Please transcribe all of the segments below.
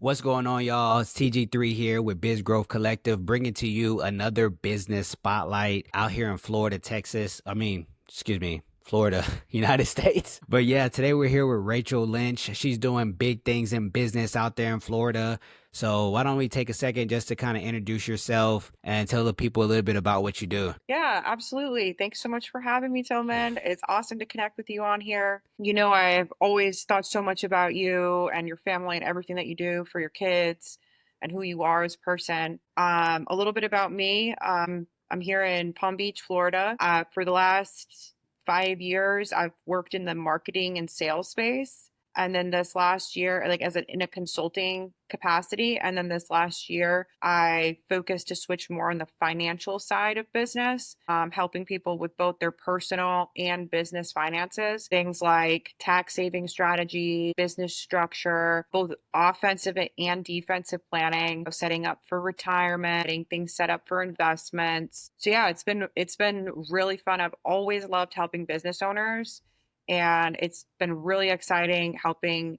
What's going on, y'all? It's TG3 here with Biz Growth Collective, bringing to you another business spotlight out here in Florida, Texas. Florida, United States. But yeah, today we're here with Rachel Lynch. She's doing big things in business out there in Florida. So why don't we take a second just to kind of introduce yourself and tell the people a little bit about what you do? Yeah, absolutely. Thanks so much for having me, Tillman. It's awesome to connect with you on here. I've always thought so much about you and your family and everything that you do for your kids and who you are as a person. A little bit about me. I'm here in Palm Beach, Florida. For the last 5 years, I've worked in the marketing and sales space. And then this last year, like in a consulting capacity. And then this last year, I focused to switch more on the financial side of business, helping people with both their personal and business finances. Things like tax saving strategy, business structure, both offensive and defensive planning, setting up for retirement, getting things set up for investments. So yeah, it's been really fun. I've always loved helping business owners. And it's been really exciting helping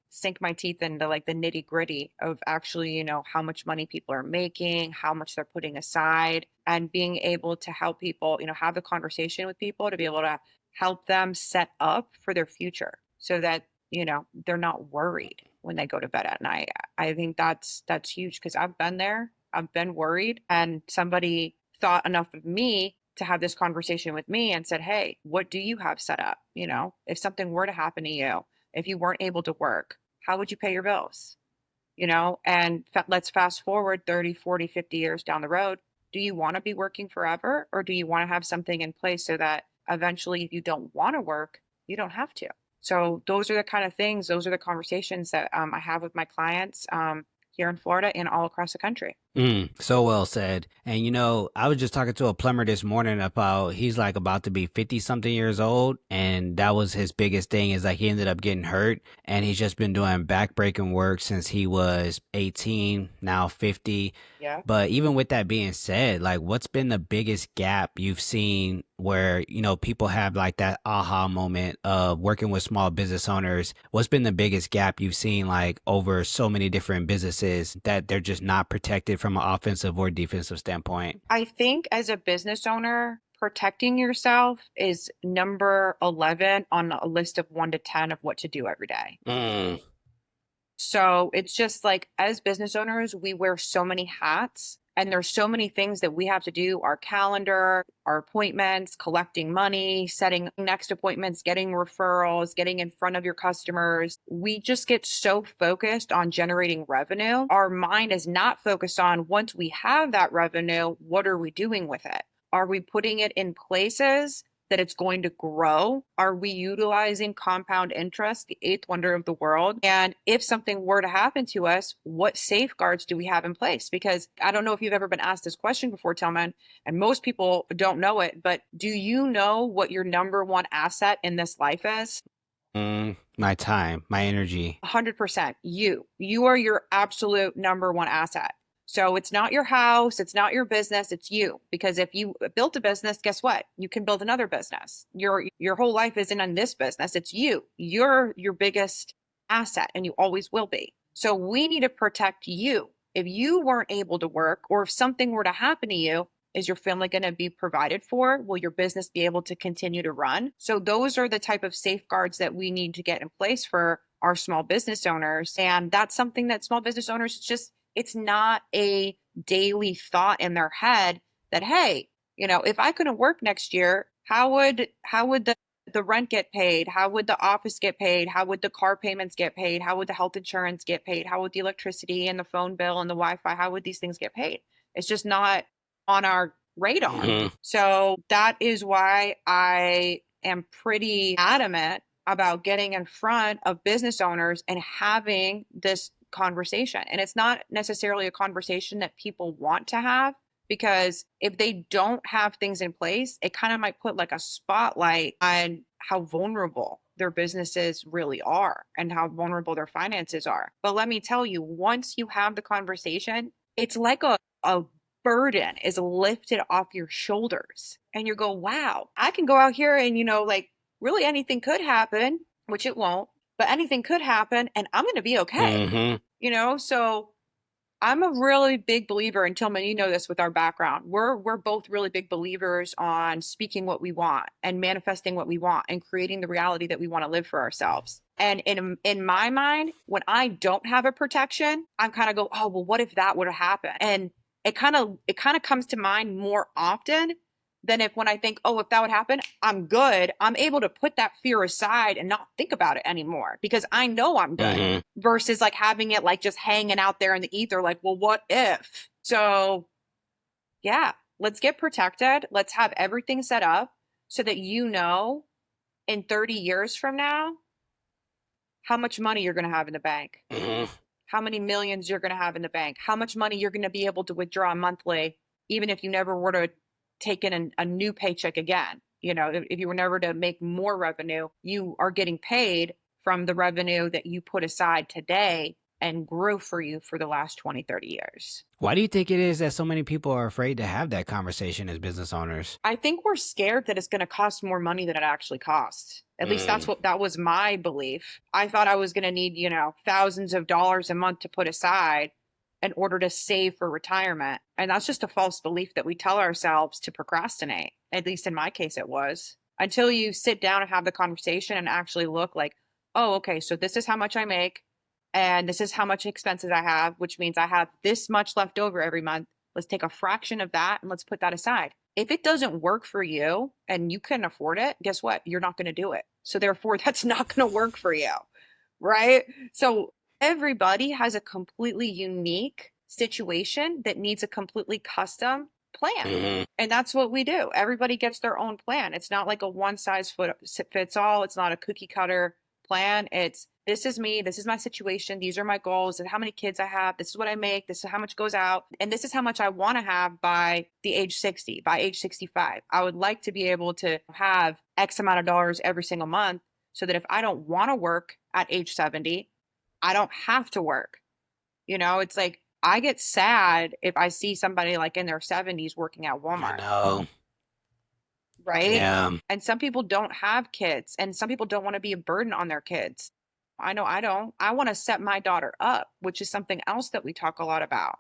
sink my teeth into like the nitty gritty of actually, how much money people are making, how much they're putting aside, and being able to help people, have the conversation with people to be able to help them set up for their future so that, they're not worried when they go to bed at night. I think that's huge because I've been there. I've been worried, and somebody thought enough of me to have this conversation with me and said, "Hey, what do you have set up? If something were to happen to you, if you weren't able to work, how would you pay your bills?" And let's fast forward 30, 40, 50 years down the road. Do you want to be working forever, or do you want to have something in place so that eventually, if you don't want to work, you don't have to? So those are the kind of things, those are the conversations that I have with my clients here in Florida and all across the country. So well said. And I was just talking to a plumber this morning about he's like about to be 50 something years old. And that was his biggest thing is like he ended up getting hurt and he's just been doing backbreaking work since he was 18, now 50. Yeah. But even with that being said, like what's been the biggest gap you've seen where, people have like that aha moment of working with small business owners? What's been the biggest gap you've seen like over so many different businesses that they're just not protected from an offensive or defensive standpoint? I think as a business owner, protecting yourself is number 11 on a list of 1 to 10 of what to do every day. Mm. So it's just like as business owners, we wear so many hats and there's so many things that we have to do, our calendar, our appointments, collecting money, setting next appointments, getting referrals, getting in front of your customers. We just get so focused on generating revenue. Our mind is not focused on once we have that revenue, what are we doing with it? Are we putting it in places that it's going to grow? Are we utilizing compound interest, the eighth wonder of the world? And if something were to happen to us, what safeguards do we have in place? Because I don't know if you've ever been asked this question before, Tillman, and most people don't know it, but do you know what your number one asset in this life is? My time, my energy. 100%. You are your absolute number one asset. So it's not your house, it's not your business, it's you. Because if you built a business, guess what? You can build another business. Your whole life isn't in this business, it's you. You're your biggest asset and you always will be. So we need to protect you. If you weren't able to work or if something were to happen to you, is your family going to be provided for? Will your business be able to continue to run? So those are the type of safeguards that we need to get in place for our small business owners. And that's something that small business owners, it's not a daily thought in their head that, hey, if I couldn't work next year, how would the rent get paid? How would the office get paid? How would the car payments get paid? How would the health insurance get paid? How would the electricity and the phone bill and the Wi-Fi, how would these things get paid? It's just not on our radar. Mhm. So that is why I am pretty adamant about getting in front of business owners and having this conversation. And it's not necessarily a conversation that people want to have because if they don't have things in place, it kind of might put like a spotlight on how vulnerable their businesses really are and how vulnerable their finances are. But let me tell you, once you have the conversation, it's like a burden is lifted off your shoulders and you go, wow, I can go out here and, really anything could happen, which it won't, but anything could happen and I'm going to be okay. So I'm a really big believer, and Tillman, you know this with our background. We're both really big believers on speaking what we want and manifesting what we want and creating the reality that we want to live for ourselves. And in my mind, when I don't have a protection, I'm kind of go, oh well, what if that would have happened? And it kind of comes to mind more often than if when I think, oh, if that would happen, I'm good. I'm able to put that fear aside and not think about it anymore because I know I'm good Hmm. versus like having it like just hanging out there in the ether, like, well, what if? So, yeah, let's get protected. Let's have everything set up so that in 30 years from now, how much money you're going to have in the bank, Hmm. how many millions you're going to have in the bank, how much money you're going to be able to withdraw monthly, even if you never were to take in a new paycheck again. If you were never to make more revenue, you are getting paid from the revenue that you put aside today and grew for you for the last 20, 30 years. Why do you think it is that so many people are afraid to have that conversation as business owners? I think we're scared that it's going to cost more money than it actually costs. At least Mm. that was my belief. I thought I was going to need, thousands of dollars a month to put aside in order to save for retirement. And that's just a false belief that we tell ourselves to procrastinate. At least in my case, it was. Until you sit down and have the conversation and actually look like, oh, okay, so this is how much I make and this is how much expenses I have, which means I have this much left over every month. Let's take a fraction of that and let's put that aside. If it doesn't work for you and you can afford it, guess what? You're not going to do it. So therefore, that's not going to work for you, right? So everybody has a completely unique situation that needs a completely custom plan. Hmm. And that's what we do. Everybody gets their own plan. It's not like a one size fits all. It's not a cookie cutter plan. It's this is me. This is my situation. These are my goals and how many kids I have. This is what I make. This is how much goes out. And this is how much I want to have by the age 60, by age 65. I would like to be able to have X amount of dollars every single month so that if I don't want to work at age 70, I don't have to work. It's like I get sad if I see somebody like in their 70s working at I Walmart, know. right? Yeah. And some people don't have kids, and some people don't want to be a burden on their kids. I know I don't. I want to set my daughter up, which is something else that we talk a lot about.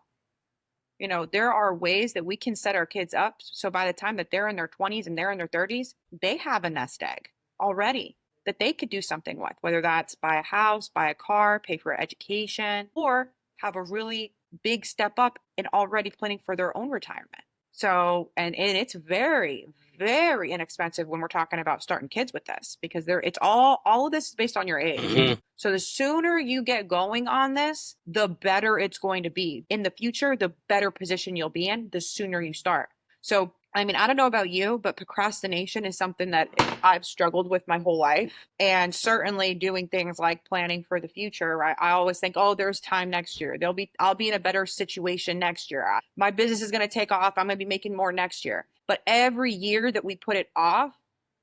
There are ways that we can set our kids up so by the time that they're in their 20s and they're in their 30s, they have a nest egg already that they could do something with, whether that's buy a house, buy a car, pay for education, or have a really big step up in already planning for their own retirement. So, and it's very, very inexpensive when we're talking about starting kids with this because it's all of this is based on your age. Hmm. So the sooner you get going on this, the better it's going to be. In the future, the better position you'll be in, the sooner you start. So, I mean, I don't know about you, but procrastination is something that I've struggled with my whole life. And certainly doing things like planning for the future, right? I always think, oh, there's time next year. I'll be in a better situation next year. My business is going to take off. I'm going to be making more next year. But every year that we put it off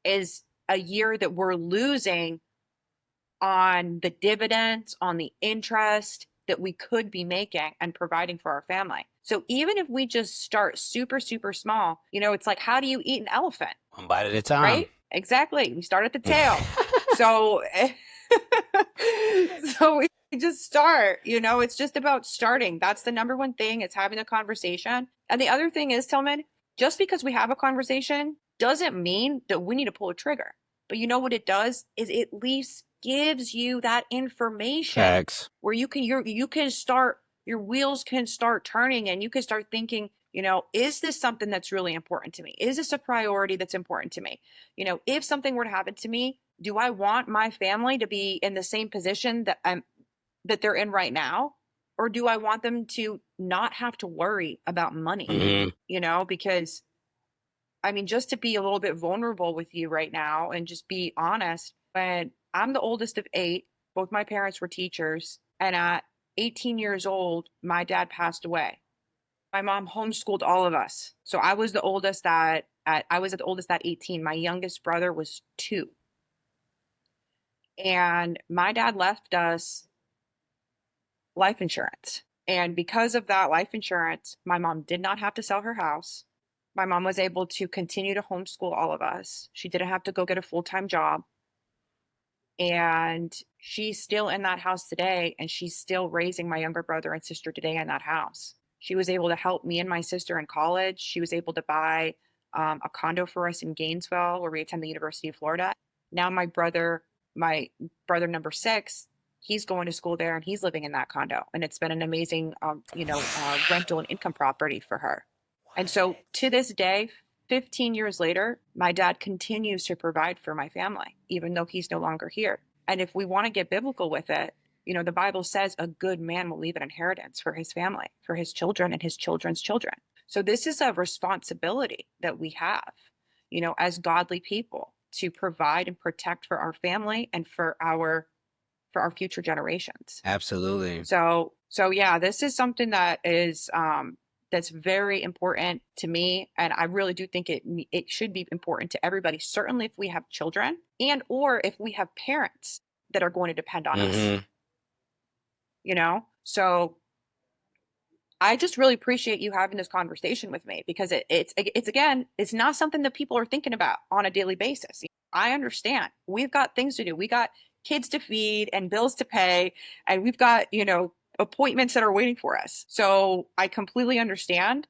is a year that we're losing on the dividends, on the interest that we could be making and providing for our family. So even if we just start super, super small, it's like, how do you eat an elephant, One bite at a time. right? Exactly. We start at the tail. So, so we just start, it's just about starting. That's the number one thing. It's having a conversation. And the other thing is, Tillman, just because we have a conversation doesn't mean that we need to pull a trigger. But you know what it does is it at least gives you that information Facts. where you can start, your wheels can start turning and you can start thinking, is this something that's really important to me? Is this a priority that's important to me? If something were to happen to me, do I want my family to be in the same position that they're in right now? Or do I want them to not have to worry about money? Hmm. Because I mean, just to be a little bit vulnerable with you right now and just be honest, when I'm the oldest of eight, both my parents were teachers. And at 18 years old, my dad passed away. My mom homeschooled all of us. So I was the oldest at 18. My youngest brother was 2. And my dad left us life insurance. And because of that life insurance, my mom did not have to sell her house. My mom was able to continue to homeschool all of us. She didn't have to go get a full-time job. And she's still in that house today, and she's still raising my younger brother and sister today in that house. She was able to help me and my sister in college. She was able to buy a condo for us in Gainesville, where we attend the University of Florida. Now my brother number six, he's going to school there, and he's living in that condo, and it's been an amazing, rental and income property for her. And so to this day, 15 years later, my dad continues to provide for my family, even though he's no longer here. And if we want to get biblical with it, the Bible says a good man will leave an inheritance for his family, for his children and his children's children. So this is a responsibility that we have, as godly people, to provide and protect for our family and for our future generations. Absolutely. So yeah, this is something that is that's very important to me, and I really do think it should be important to everybody. Certainly, if we have children and or if we have parents that are going to depend on us, Hmm. So I just really appreciate you having this conversation with me, because it's again, it's not something that people are thinking about on a daily basis. I understand we've got things to do. We got kids to feed and bills to pay, and we've got, appointments that are waiting for us. So I completely understand.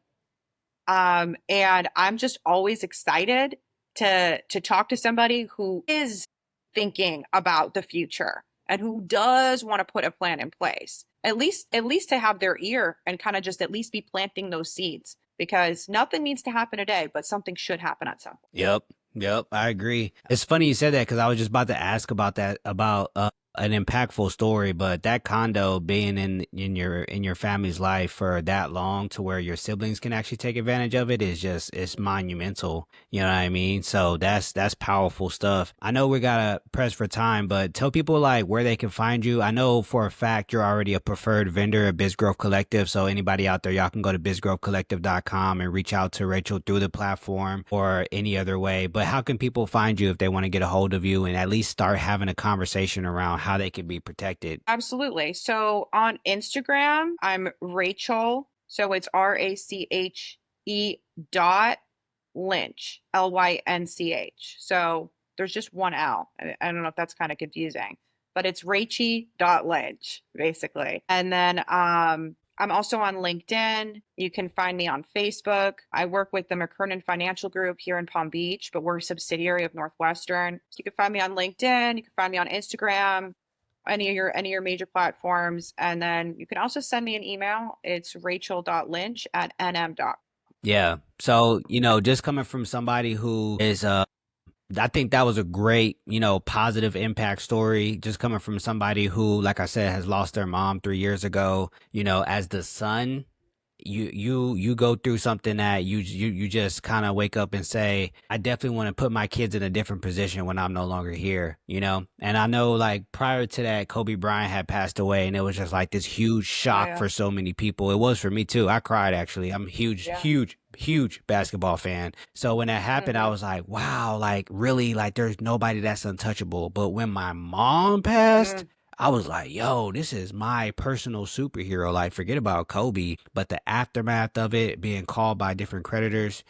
And I'm just always excited to talk to somebody who is thinking about the future and who does want to put a plan in place. At least to have their ear and kind of just at least be planting those seeds, because nothing needs to happen today, but something should happen at some point. Yep. Yep. I agree. It's funny you said that because I was just about to ask about that, about an impactful story, but that condo being in your family's life for that long to where your siblings can actually take advantage of it is just, it's monumental. You know what I mean? So that's powerful stuff. I know we gotta press for time, but tell people like where they can find you. I know for a fact you're already a preferred vendor at Biz Growth Collective. So anybody out there, y'all can go to bizgrowthcollective.com and reach out to Rachel through the platform or any other way. But how can people find you if they want to get a hold of you and at least start having a conversation around how they can be protected? Absolutely. So on Instagram, I'm Rachel. So it's RACHE dot Lynch, LYNCH. So there's just one L. I don't know if that's kind of confusing, but it's Lynch, basically. And then I'm also on LinkedIn. You can find me on Facebook. I work with the McKernan Financial Group here in Palm Beach, but we're a subsidiary of Northwestern. So you can find me on LinkedIn. You can find me on Instagram, any of your major platforms. And then you can also send me an email. It's rachel.lynch@nm.com. Yeah. So, just coming from somebody who is I think that was a great, positive impact story. Just coming from somebody who, like I said, has lost their mom 3 years ago. As the son, you go through something that you just kind of wake up and say, I definitely want to put my kids in a different position when I'm no longer here. And I know like prior to that, Kobe Bryant had passed away, and it was just like this huge Oh shock yeah. for so many people. It was for me too. I cried actually. I'm a huge, Yeah. huge, huge basketball fan. So when that happened, I Hmm. was like, wow, like really, like there's nobody that's untouchable. But when my mom passed, Mm, I was like, yo, this is my personal superhero. Like, forget about Kobe, but the aftermath of it, being called by different creditors,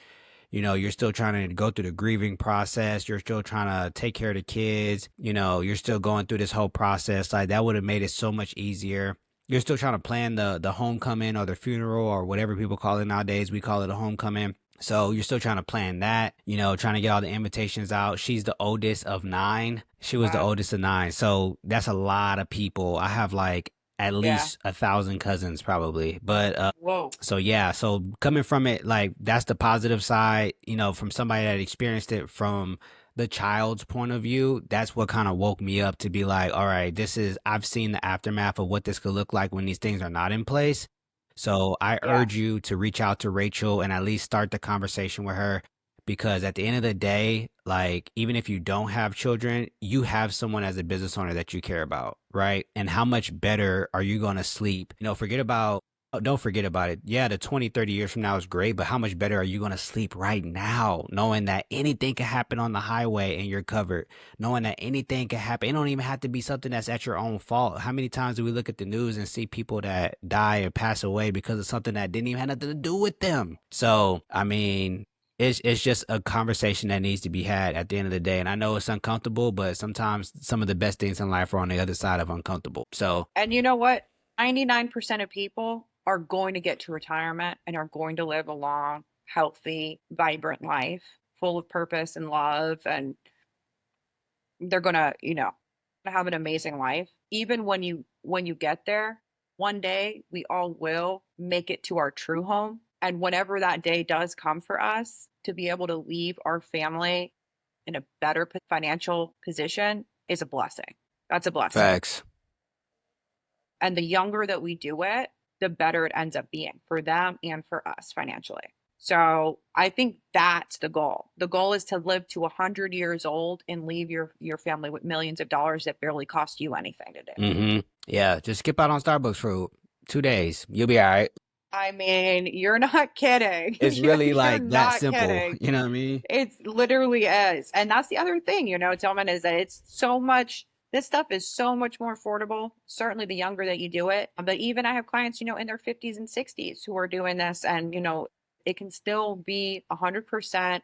you're still trying to go through the grieving process. You're still trying to take care of the kids. You're still going through this whole process. Like, that would have made it so much easier. You're still trying to plan the homecoming or the funeral or whatever people call it nowadays. We call it a homecoming. So you're still trying to plan that, trying to get all the invitations out. She's the oldest of nine. She was the wow. oldest of nine. So that's a lot of people. I have like at Yeah. least 1,000 cousins probably. But Whoa. so yeah, so coming from it, like that's the positive side, from somebody that experienced it from the child's point of view. That's what kind of woke me up to be like, all right, I've seen the aftermath of what this could look like when these things are not in place. So I Yeah. urge you to reach out to Rachel and at least start the conversation with her, because at the end of the day, like even if you don't have children, you have someone as a business owner that you care about, right? And how much better are you going to sleep? Forget about don't forget about it. Yeah, the 20, 30 years from now is great, but how much better are you going to sleep right now, knowing that anything can happen on the highway and you're covered, knowing that anything can happen. It don't even have to be something that's at your own fault. How many times do we look at the news and see people that die or pass away because of something that didn't even have nothing to do with them? So, I mean, It's just a conversation that needs to be had at the end of the day. And I know it's uncomfortable, but sometimes some of the best things in life are on the other side of uncomfortable. So And you know what? 99% of people are going to get to retirement and are going to live a long, healthy, vibrant life full of purpose and love. And they're gonna, have an amazing life. Even when you get there, one day we all will make it to our true home. And whenever that day does come for us, to be able to leave our family in a better financial position is a blessing. That's a blessing. facts. And the younger that we do it, the better it ends up being for them and for us financially. So I think that's the goal. The goal is to live to 100 years old and leave your family with millions of dollars that barely cost you anything to do. Yeah, just skip out on Starbucks for 2 days. You'll be all right. I mean, you're not kidding. It's really You're like that not simple. kidding. You know what I mean? It literally is. And that's the other thing, Tillman, is that this stuff is so much more affordable. Certainly the younger that you do it. But even I have clients, in their 50s and 60s who are doing this, and, it can still be 100%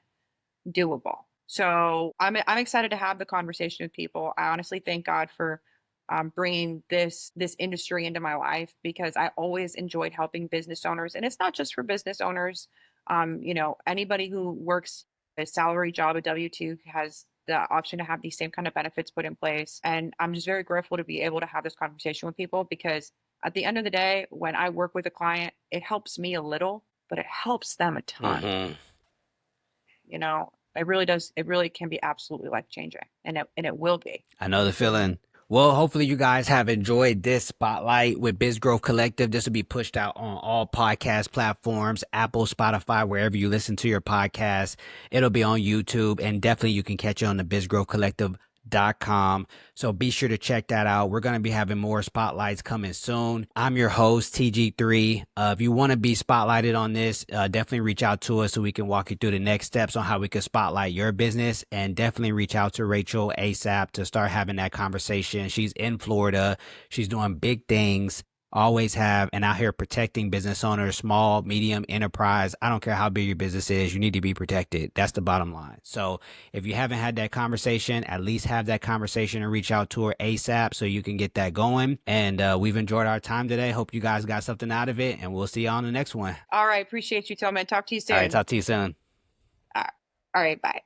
doable. So I'm excited to have the conversation with people. I honestly thank God for bringing this industry into my life, because I always enjoyed helping business owners, and it's not just for business owners. Anybody who works a salary job, a W-2, has the option to have these same kind of benefits put in place. And I'm just very grateful to be able to have this conversation with people, because at the end of the day, when I work with a client, it helps me a little, but it helps them a ton. hmm It really does. It really can be absolutely life changing, and it will be. I know the feeling. Well, hopefully you guys have enjoyed this spotlight with Biz Growth Collective. This will be pushed out on all podcast platforms, Apple, Spotify, wherever you listen to your podcast. It'll be on YouTube, and definitely you can catch it on the bizgrowthcollective.com. So be sure to check that out. We're going to be having more spotlights coming soon. I'm your host, TG3. If you want to be spotlighted on this, definitely reach out to us so we can walk you through the next steps on how we can spotlight your business. And definitely reach out to Rachel ASAP to start having that conversation. She's in Florida. She's doing big things. Always have, and out here protecting business owners, small, medium, enterprise. I don't care how big your business is. You need to be protected. That's the bottom line. So if you haven't had that conversation, at least have that conversation and reach out to her ASAP so you can get that going. And we've enjoyed our time today. Hope you guys got something out of it, and we'll see you on the next one. All right. Appreciate you, Tillman. Talk to you All right. soon. Talk to you soon. All right. Bye.